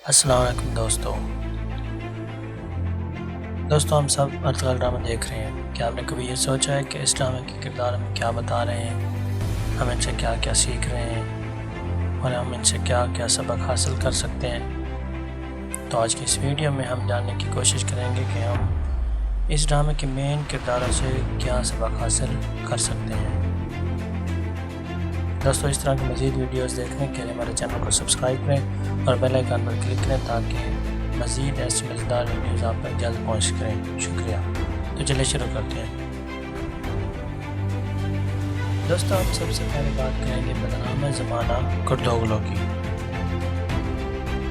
السلام علیکم دوستوں ہم سب ارطغرل ڈرامہ دیکھ رہے ہیں۔ کیا آپ نے کبھی یہ سوچا ہے کہ اس ڈرامے کے کردار ہمیں کیا بتا رہے ہیں، ہم ان سے کیا کیا سیکھ رہے ہیں اور ہم ان سے کیا کیا سبق حاصل کر سکتے ہیں؟ تو آج کی اس ویڈیو میں ہم جاننے کی کوشش کریں گے کہ ہم اس ڈرامے کے مین کرداروں سے کیا سبق حاصل کر سکتے ہیں۔ دوستو اس طرح کی مزید ویڈیوز دیکھنے کے لیے ہمارے چینل کو سبسکرائب کریں اور بیل آئیکن پر کلک کریں تاکہ مزید ایسی مزیدار ویڈیوز آپ تک جلد پہنچ کریں۔ شکریہ۔ تو چلے شروع کرتے ہیں۔ دوستو ہم سب سے پہلے بات کریں گے بدنام زمانہ کردوغلو کی۔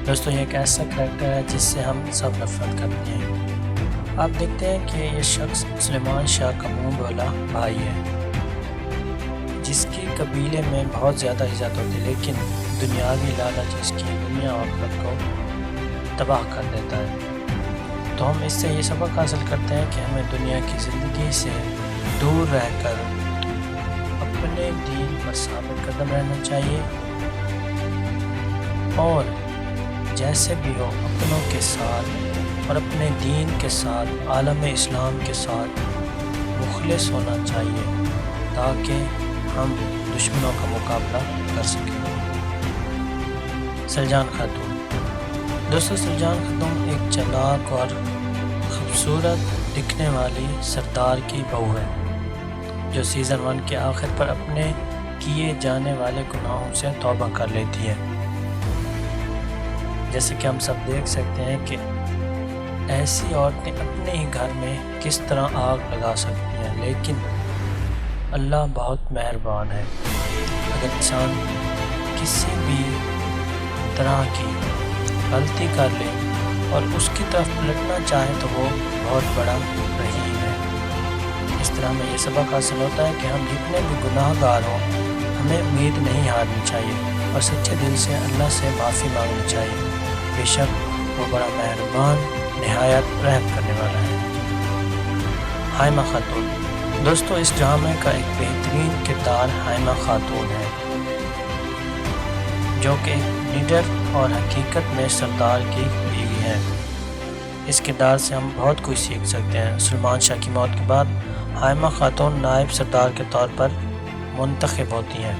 دوستو یہ ایک ایسا کریکٹر ہے جس سے ہم سب نفرت کرتے ہیں۔ آپ دیکھتے ہیں کہ یہ شخص سلیمان شاہ کا منہ بولا بھائی ہے، جس کی قبیلے میں بہت زیادہ عزت ہوتی ہے، لیکن دنیاوی لالچ اس کی دنیا اور خود کو تباہ کر دیتا ہے۔ تو ہم اس سے یہ سبق حاصل کرتے ہیں کہ ہمیں دنیا کی زندگی سے دور رہ کر اپنے دین پر ثابت قدم رہنا چاہیے اور جیسے بھی ہو اپنوں کے ساتھ اور اپنے دین کے ساتھ عالم اسلام کے ساتھ مخلص ہونا چاہیے تاکہ ہم دشمنوں کا مقابلہ کر سکیں۔ سلجان خاتون۔ دوستو سلجان خاتون ایک چالاک اور خوبصورت دکھنے والی سردار کی بہو ہے جو سیزن 1 کے آخر پر اپنے کیے جانے والے گناہوں سے توبہ کر لیتی ہے۔ جیسے کہ ہم سب دیکھ سکتے ہیں کہ ایسی عورتیں اپنے ہی گھر میں کس طرح آگ لگا سکتی ہیں، لیکن اللہ بہت مہربان ہے۔ اگر انسان کسی بھی طرح کی غلطی کر لے اور اس کی طرف پلٹنا چاہے تو وہ بہت بڑا رحیم ہے۔ اس طرح میں یہ سبق حاصل ہوتا ہے کہ ہم جتنے بھی گناہ گار ہوں ہمیں امید نہیں ہارنی چاہیے اور سچے دل سے اللہ سے معافی مانگنی چاہیے، بے شک وہ بڑا مہربان نہایت رحم کرنے والا ہے۔ حائمہ خاتون۔ دوستو اس ڈرامے کا ایک بہترین کردار حائمہ خاتون ہے جو کہ ایک لیڈر اور حقیقت میں سردار کی بیوی ہے۔ اس کردار سے ہم بہت کچھ سیکھ سکتے ہیں۔ سلیمان شاہ کی موت کے بعد حائمہ خاتون نائب سردار کے طور پر منتخب ہوتی ہیں۔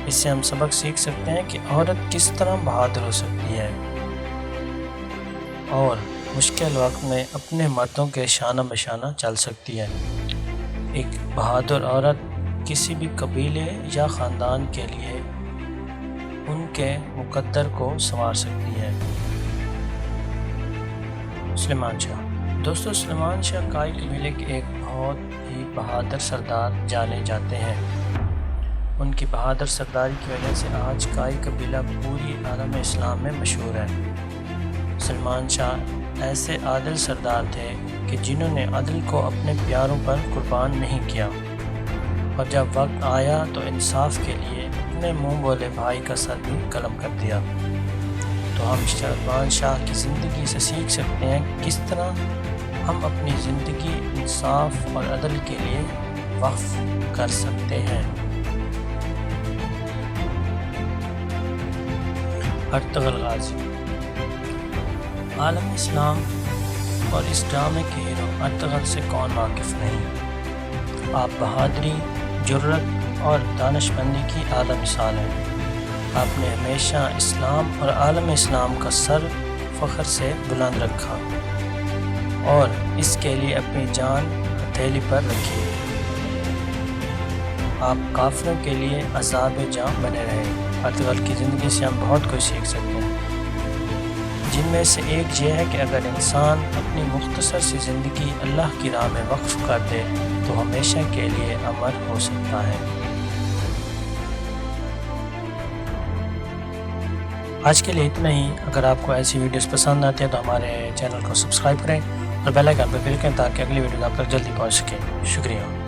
اس سے ہم سبق سیکھ سکتے ہیں کہ عورت کس طرح بہادر ہو سکتی ہے اور مشکل وقت میں اپنے مردوں کے شانہ بشانہ چل سکتی ہے۔ ایک بہادر عورت کسی بھی قبیلے یا خاندان کے لیے ان کے مقدر کو سنوار سکتی ہے۔ سلیمان شاہ۔ دوستو سلیمان شاہ کائی قبیلے کے ایک بہت ہی بہادر سردار جانے جاتے ہیں۔ ان کی بہادر سرداری کی وجہ سے آج کائی قبیلہ پوری عالم اسلام میں مشہور ہے۔ سلیمان شاہ ایسے عادل سردار تھے کہ جنہوں نے عدل کو اپنے پیاروں پر قربان نہیں کیا اور جب وقت آیا تو انصاف کے لیے اپنے منہ بولے بھائی کا سر بھی قلم کر دیا۔ تو ہم سلیمان شاہ کی زندگی سے سیکھ سکتے ہیں کس طرح ہم اپنی زندگی انصاف اور عدل کے لیے وقف کر سکتے ہیں۔ Ertugrul Ghazi. عالم اسلام اور اس ڈرامے کے ہیرو ارطغرل سے کون واقف نہیں؟ آپ بہادری، جرأت اور دانشمندی کی اعلیٰ مثال ہیں۔ آپ نے ہمیشہ اسلام اور عالم اسلام کا سر فخر سے بلند رکھا اور اس کے لیے اپنی جان ہتھیلی پر رکھی۔ آپ کافروں کے لیے عذاب جاں بنے رہے۔ ارطغرل کی زندگی سے ہم بہت کچھ سیکھ سکتے ہیں، جن میں سے ایک یہ ہے کہ اگر انسان اپنی مختصر سی زندگی اللہ کی راہ میں وقف کر دے تو ہمیشہ کے لیے امر ہو سکتا ہے۔ آج کے لیے اتنا ہی۔ اگر آپ کو ایسی ویڈیوز پسند آتی ہیں تو ہمارے چینل کو سبسکرائب کریں اور بیل آئیکن پر کلک کریں تاکہ اگلی ویڈیوز آپ تک جلدی پہنچ سکیں۔ شکریہ۔